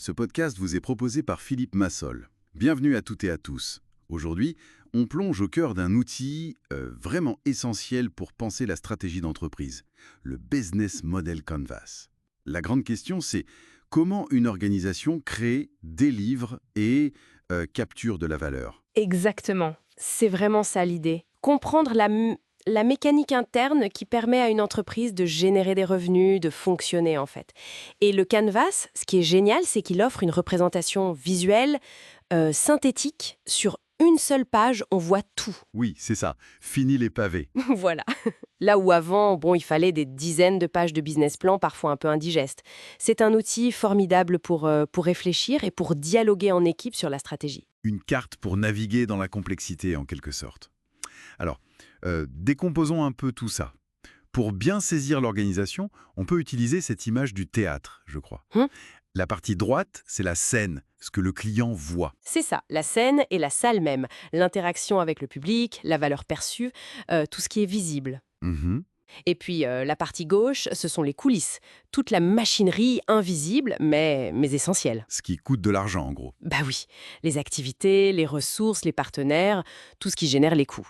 Ce podcast vous est proposé par Philippe Massol. Bienvenue à toutes et à tous. Aujourd'hui, on plonge au cœur d'un outil vraiment essentiel pour penser la stratégie d'entreprise, le Business Model Canvas. La grande question, c'est comment une organisation crée, délivre et capture de la valeur. Exactement. C'est vraiment ça l'idée. Comprendre la mécanique interne qui permet à une entreprise de générer des revenus, de fonctionner en fait. Et le Canvas, ce qui est génial, c'est qu'il offre une représentation visuelle, synthétique. Sur une seule page, on voit tout. Oui, c'est ça. Fini les pavés. Voilà. Là où avant, il fallait des dizaines de pages de business plan, parfois un peu indigestes. C'est un outil formidable pour réfléchir et pour dialoguer en équipe sur la stratégie. Une carte pour naviguer dans la complexité, en quelque sorte. Alors, décomposons un peu tout ça. Pour bien saisir l'organisation, on peut utiliser cette image du théâtre, je crois. La partie droite, c'est la scène, ce que le client voit. C'est ça, la scène et la salle même, l'interaction avec le public, la valeur perçue, tout ce qui est visible. Mhm. Et puis la partie gauche, ce sont les coulisses, toute la machinerie invisible mais essentielle. Ce qui coûte de l'argent, en gros. Bah oui, les activités, les ressources, les partenaires, tout ce qui génère les coûts.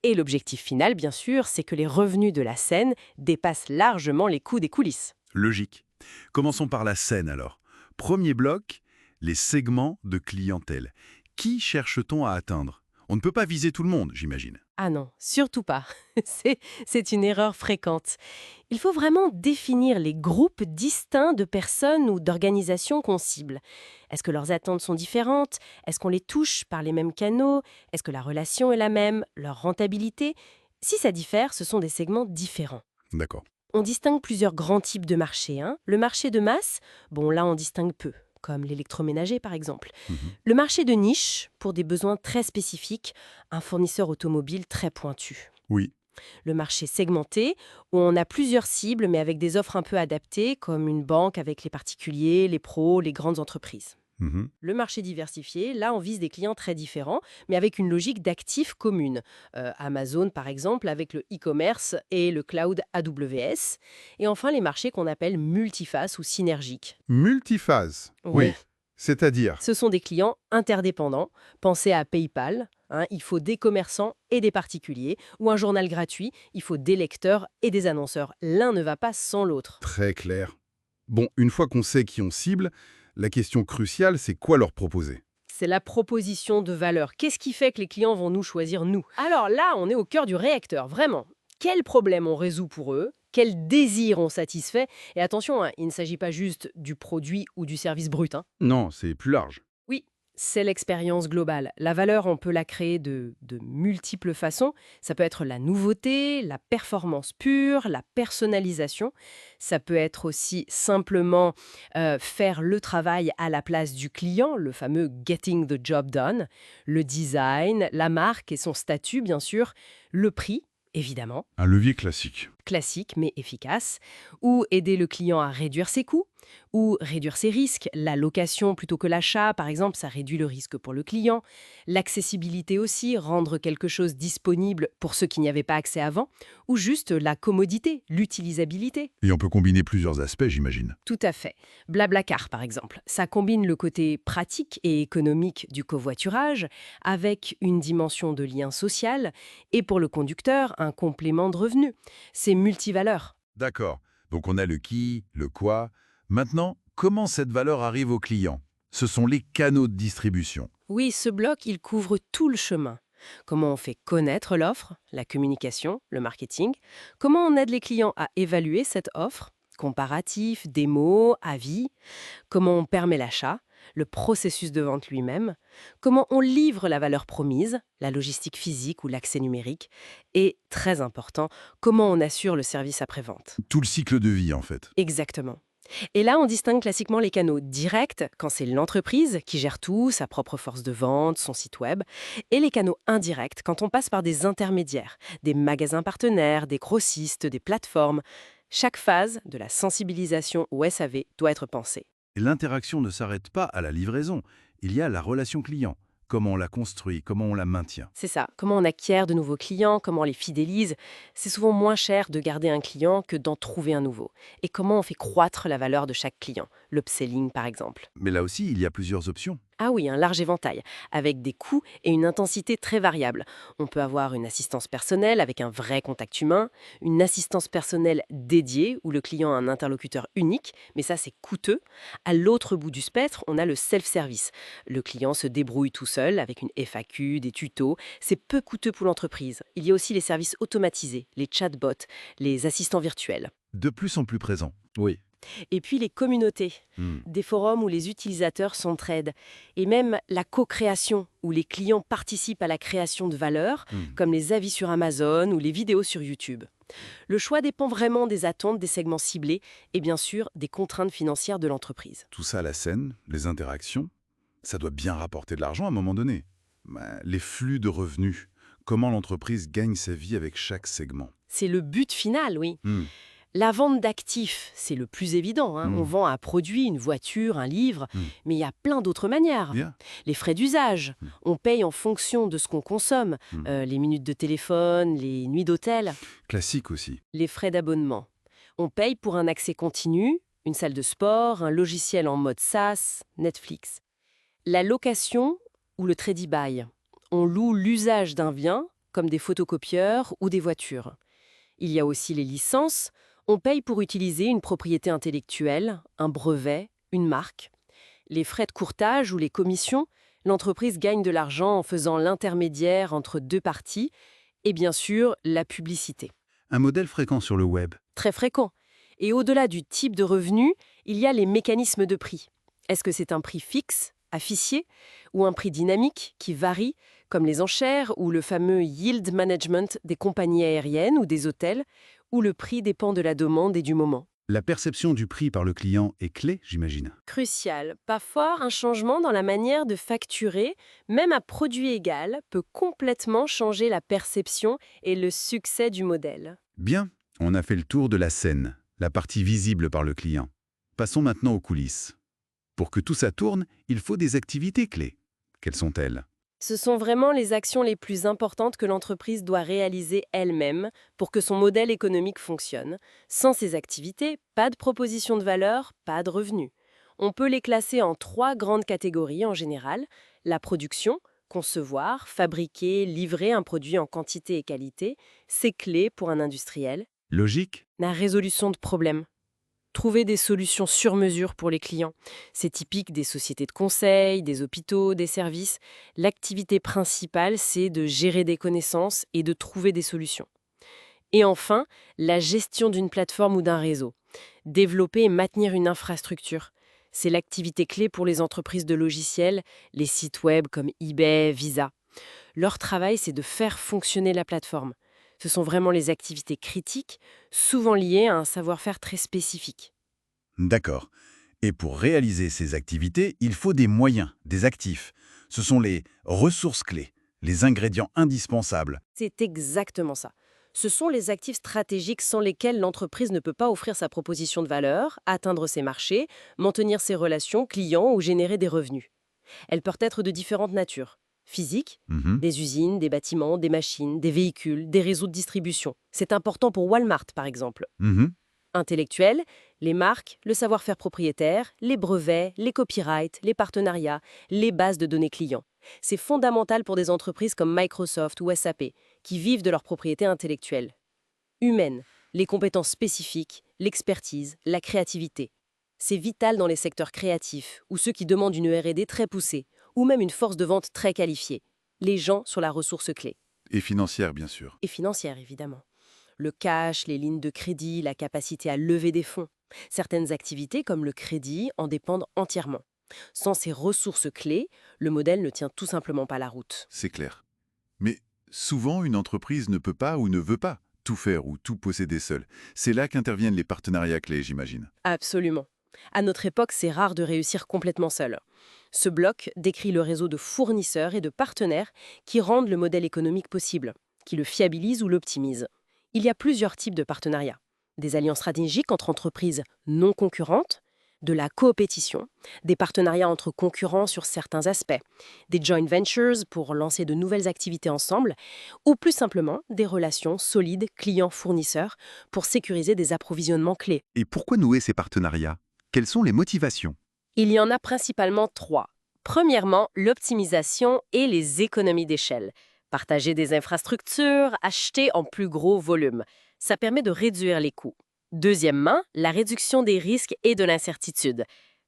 Et l'objectif final, bien sûr, c'est que les revenus de la scène dépassent largement les coûts des coulisses. Logique. Commençons par la scène, alors. Premier bloc, les segments de clientèle. Qui cherche-t-on à atteindre? On ne peut pas viser tout le monde, j'imagine. Ah non, surtout pas. C'est une erreur fréquente. Il faut vraiment définir les groupes distincts de personnes ou d'organisations qu'on cible. Est-ce que leurs attentes sont différentes? Est-ce qu'on les touche par les mêmes canaux? Est-ce que la relation est la même? Leur rentabilité? Si ça diffère, ce sont des segments différents. D'accord. On distingue plusieurs grands types de marchés. Le marché de masse, là on distingue peu, comme l'électroménager par exemple. Mhm. Le marché de niche, pour des besoins très spécifiques, un fournisseur automobile très pointu. Oui. Le marché segmenté, où on a plusieurs cibles mais avec des offres un peu adaptées, comme une banque avec les particuliers, les pros, les grandes entreprises. Mhm. Le marché diversifié, là, on vise des clients très différents, mais avec une logique d'actifs commune. Amazon, par exemple, avec le e-commerce et le cloud AWS. Et enfin, les marchés qu'on appelle multifaces ou synergiques. Multiphase. Oui. C'est-à-dire, Ce sont des clients interdépendants. Pensez à PayPal. Il faut des commerçants et des particuliers. Ou un journal gratuit, il faut des lecteurs et des annonceurs. L'un ne va pas sans l'autre. très clair. Bon, une fois qu'on sait qui on cible, la question cruciale, c'est quoi leur proposer? C'est la proposition de valeur. Qu'est-ce qui fait que les clients vont nous choisir, nous? Alors là, on est au cœur du réacteur, vraiment. Quel problème on résout pour eux? Quel désir on satisfait? Et attention, il ne s'agit pas juste du produit ou du service brut. Non, c'est plus large. Oui, c'est l'expérience globale. La valeur, on peut la créer de multiples façons. Ça peut être la nouveauté, la performance pure, la personnalisation. Ça peut être aussi simplement faire le travail à la place du client, le fameux getting the job done. Le design, la marque et son statut, bien sûr. Le prix, évidemment, Un levier classique. classique mais efficace, ou aider le client à réduire ses coûts, ou réduire ses risques. La location plutôt que l'achat, par exemple, ça réduit le risque pour le client. L'accessibilité aussi, rendre quelque chose disponible pour ceux qui n'y avaient pas accès avant, ou juste la commodité, l'utilisabilité. Et on peut combiner plusieurs aspects, j'imagine. Tout à fait. Blablacar, par exemple. Ça combine le côté pratique et économique du covoiturage avec une dimension de lien social et pour le conducteur, un complément de revenu. C'est multivaleur. D'accord. Donc on a le qui, le quoi. Maintenant, comment cette valeur arrive au client? Ce sont les canaux de distribution. Oui, ce bloc, il couvre tout le chemin. Comment on fait connaître l'offre, la communication, le marketing. Comment on aide les clients à évaluer cette offre, comparatif, démo, avis. Comment on permet l'achat, le processus de vente lui-même. Comment on livre la valeur promise, la logistique physique ou l'accès numérique. Et, très important, comment on assure le service après-vente. Tout le cycle de vie, en fait. Exactement. Et là, on distingue classiquement les canaux directs, quand c'est l'entreprise qui gère tout, sa propre force de vente, son site web, et les canaux indirects, quand on passe par des intermédiaires, des magasins partenaires, des grossistes, des plateformes. Chaque phase, de la sensibilisation au SAV, doit être pensée. Et l'interaction ne s'arrête pas à la livraison. Il y a la relation client. Comment on la construit, comment on la maintient. C'est ça. Comment on acquiert de nouveaux clients, comment on les fidélise. C'est souvent moins cher de garder un client que d'en trouver un nouveau. Et comment on fait croître la valeur de chaque client. l'upselling par exemple. Mais là aussi, il y a plusieurs options. Ah oui, un large éventail, avec des coûts et une intensité très variables. On peut avoir une assistance personnelle avec un vrai contact humain, une assistance personnelle dédiée où le client a un interlocuteur unique, mais ça c'est coûteux. À l'autre bout du spectre, on a le self-service. Le client se débrouille tout seul avec une FAQ, des tutos. C'est peu coûteux pour l'entreprise. Il y a aussi les services automatisés, les chatbots, les assistants virtuels. De plus en plus présent. Oui. Et puis les communautés, des forums où les utilisateurs s'entraident. Et même la co-création, où les clients participent à la création de valeur, comme les avis sur Amazon ou les vidéos sur YouTube. Le choix dépend vraiment des attentes des segments ciblés et bien sûr des contraintes financières de l'entreprise. Tout ça, la scène, les interactions, ça doit bien rapporter de l'argent à un moment donné. Les flux de revenus, comment l'entreprise gagne sa vie avec chaque segment. C'est le but final, oui. La vente d'actifs, c'est le plus évident. On vend un produit, une voiture, un livre, mais il y a plein d'autres manières. Bien. Les frais d'usage, on paye en fonction de ce qu'on consomme. Les minutes de téléphone, les nuits d'hôtel. Classique aussi. Les frais d'abonnement. On paye pour un accès continu, une salle de sport, un logiciel en mode SaaS, Netflix. La location ou le trade buy. On loue l'usage d'un bien, comme des photocopieurs ou des voitures. Il y a aussi les licences. On paye pour utiliser une propriété intellectuelle, un brevet, une marque. Les frais de courtage ou les commissions, l'entreprise gagne de l'argent en faisant l'intermédiaire entre deux parties. Et bien sûr, la publicité. Un modèle fréquent sur le web. Très fréquent. Et au-delà du type de revenu, il y a les mécanismes de prix. Est-ce que c'est un prix fixe, affiché, ou un prix dynamique qui varie, comme les enchères ou le fameux yield management des compagnies aériennes ou des hôtels, où le prix dépend de la demande et du moment. La perception du prix par le client est clé, j'imagine. Crucial. Parfois, un changement dans la manière de facturer, même à produit égal, peut complètement changer la perception et le succès du modèle. Bien, on a fait le tour de la scène, la partie visible par le client. Passons maintenant aux coulisses. Pour que tout ça tourne, il faut des activités clés. Quelles sont-elles ? Ce sont vraiment les actions les plus importantes que l'entreprise doit réaliser elle-même pour que son modèle économique fonctionne. Sans ces activités, pas de proposition de valeur, pas de revenus. On peut les classer en 3 grandes catégories en général. La production, concevoir, fabriquer, livrer un produit en quantité et qualité, c'est clé pour un industriel. Logique ? La résolution de problèmes. Trouver des solutions sur mesure pour les clients. C'est typique des sociétés de conseil, des hôpitaux, des services. L'activité principale, c'est de gérer des connaissances et de trouver des solutions. Et enfin, la gestion d'une plateforme ou d'un réseau. Développer et maintenir une infrastructure. C'est l'activité clé pour les entreprises de logiciels, les sites web comme eBay, Visa. Leur travail, c'est de faire fonctionner la plateforme. Ce sont vraiment les activités critiques, souvent liées à un savoir-faire très spécifique. D'accord. Et pour réaliser ces activités, il faut des moyens, des actifs. Ce sont les ressources clés, les ingrédients indispensables. C'est exactement ça. Ce sont les actifs stratégiques sans lesquels l'entreprise ne peut pas offrir sa proposition de valeur, atteindre ses marchés, maintenir ses relations clients ou générer des revenus. Elles peuvent être de différentes natures. Physiques, des usines, des bâtiments, des machines, des véhicules, des réseaux de distribution. C'est important pour Walmart, par exemple. Intellectuels, les marques, le savoir-faire propriétaire, les brevets, les copyrights, les partenariats, les bases de données clients. C'est fondamental pour des entreprises comme Microsoft ou SAP, qui vivent de leur propriété intellectuelle. Humaines, les compétences spécifiques, l'expertise, la créativité. C'est vital dans les secteurs créatifs ou ceux qui demandent une R&D très poussée, ou même une force de vente très qualifiée. Les gens sont la ressource clé. Et financière, bien sûr. Et financière, évidemment. Le cash, les lignes de crédit, la capacité à lever des fonds. Certaines activités, comme le crédit, en dépendent entièrement. Sans ces ressources clés, le modèle ne tient tout simplement pas la route. C'est clair. Mais souvent, une entreprise ne peut pas ou ne veut pas tout faire ou tout posséder seule. C'est là qu'interviennent les partenariats clés, j'imagine. Absolument. À notre époque, c'est rare de réussir complètement seul. Ce bloc décrit le réseau de fournisseurs et de partenaires qui rendent le modèle économique possible, qui le fiabilisent ou l'optimisent. Il y a plusieurs types de partenariats. Des alliances stratégiques entre entreprises non concurrentes, de la coopétition, des partenariats entre concurrents sur certains aspects, des joint ventures pour lancer de nouvelles activités ensemble, ou plus simplement des relations solides clients-fournisseurs pour sécuriser des approvisionnements clés. Et pourquoi nouer ces partenariats ? Quelles sont les motivations? Il y en a principalement trois. Premièrement, l'optimisation et les économies d'échelle. Partager des infrastructures, acheter en plus gros volume. Ça permet de réduire les coûts. Deuxièmement, la réduction des risques et de l'incertitude.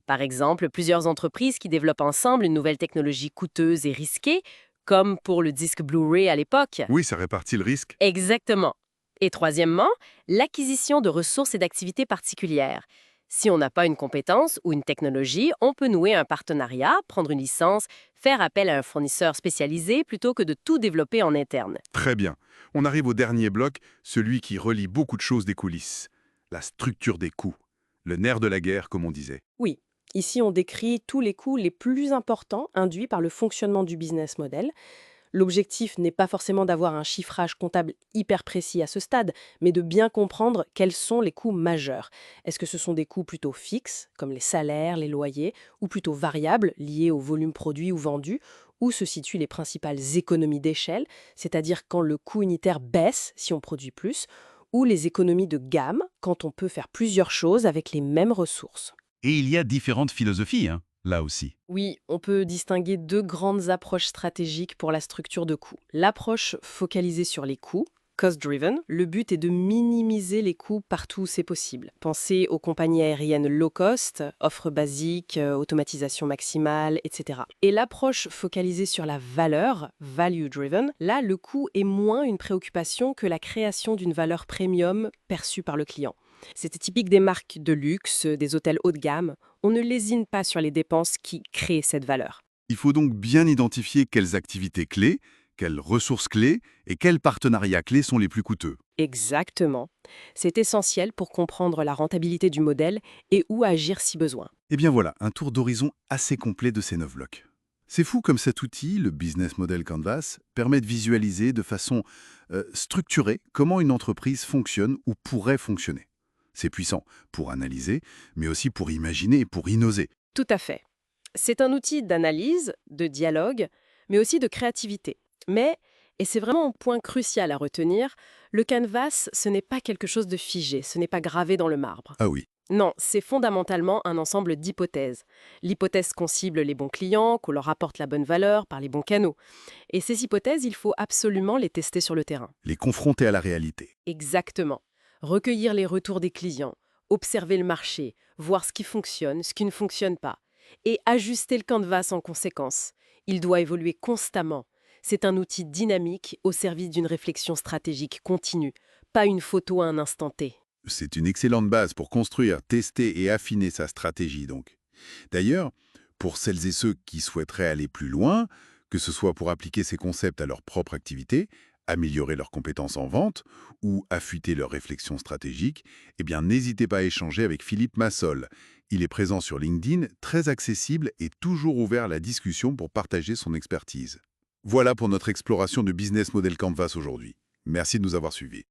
Par exemple, plusieurs entreprises qui développent ensemble une nouvelle technologie coûteuse et risquée, comme pour le disque Blu-ray à l'époque. Oui, ça répartit le risque. Exactement. Et troisièmement, l'acquisition de ressources et d'activités particulières. Si on n'a pas une compétence ou une technologie, on peut nouer un partenariat, prendre une licence, faire appel à un fournisseur spécialisé plutôt que de tout développer en interne. Très bien. On arrive au dernier bloc, celui qui relie beaucoup de choses des coulisses. La structure des coûts. Le nerf de la guerre, comme on disait. Oui, ici on décrit tous les coûts les plus importants induits par le fonctionnement du business model. L'objectif n'est pas forcément d'avoir un chiffrage comptable hyper précis à ce stade, mais de bien comprendre quels sont les coûts majeurs. Est-ce que ce sont des coûts plutôt fixes, comme les salaires, les loyers, ou plutôt variables, liés au volume produit ou vendu, où se situent les principales économies d'échelle, c'est-à-dire quand le coût unitaire baisse si on produit plus, ou les économies de gamme, quand on peut faire plusieurs choses avec les mêmes ressources. Et il y a différentes philosophies, là aussi. Oui, on peut distinguer deux grandes approches stratégiques pour la structure de coûts. L'approche focalisée sur les coûts, cost-driven, le but est de minimiser les coûts partout où c'est possible. Pensez aux compagnies aériennes low cost, offres basiques, automatisation maximale, etc. Et l'approche focalisée sur la valeur, value-driven, là, le coût est moins une préoccupation que la création d'une valeur premium perçue par le client. C'était typique des marques de luxe, des hôtels haut de gamme. On ne lésine pas sur les dépenses qui créent cette valeur. Il faut donc bien identifier quelles activités clés, quelles ressources clés et quels partenariats clés sont les plus coûteux. Exactement. C'est essentiel pour comprendre la rentabilité du modèle et où agir si besoin. Et bien voilà, un tour d'horizon assez complet de ces 9 blocs. C'est fou comme cet outil, le Business Model Canvas, permet de visualiser de façon structurée comment une entreprise fonctionne ou pourrait fonctionner. C'est puissant pour analyser, mais aussi pour imaginer et pour innoser. Tout à fait. C'est un outil d'analyse, de dialogue, mais aussi de créativité. Mais, et c'est vraiment un point crucial à retenir, le canvas, ce n'est pas quelque chose de figé, ce n'est pas gravé dans le marbre. Ah oui, Non, c'est fondamentalement un ensemble d'hypothèses. L'hypothèse qu'on cible les bons clients, qu'on leur apporte la bonne valeur par les bons canaux. Et ces hypothèses, il faut absolument les tester sur le terrain. les confronter à la réalité. Exactement. Recueillir les retours des clients, observer le marché, voir ce qui fonctionne, ce qui ne fonctionne pas, et ajuster le canvas en conséquence. Il doit évoluer constamment. C'est un outil dynamique au service d'une réflexion stratégique continue, pas une photo à un instant T. C'est une excellente base pour construire, tester et affiner sa stratégie donc. D'ailleurs, pour celles et ceux qui souhaiteraient aller plus loin, que ce soit pour appliquer ces concepts à leur propre activité, améliorer leurs compétences en vente ou affûter leur réflexion stratégique, eh bien n'hésitez pas à échanger avec Philippe Massol. Il est présent sur LinkedIn, très accessible et toujours ouvert à la discussion pour partager son expertise. Voilà pour notre exploration de Business Model Canvas aujourd'hui. Merci de nous avoir suivis.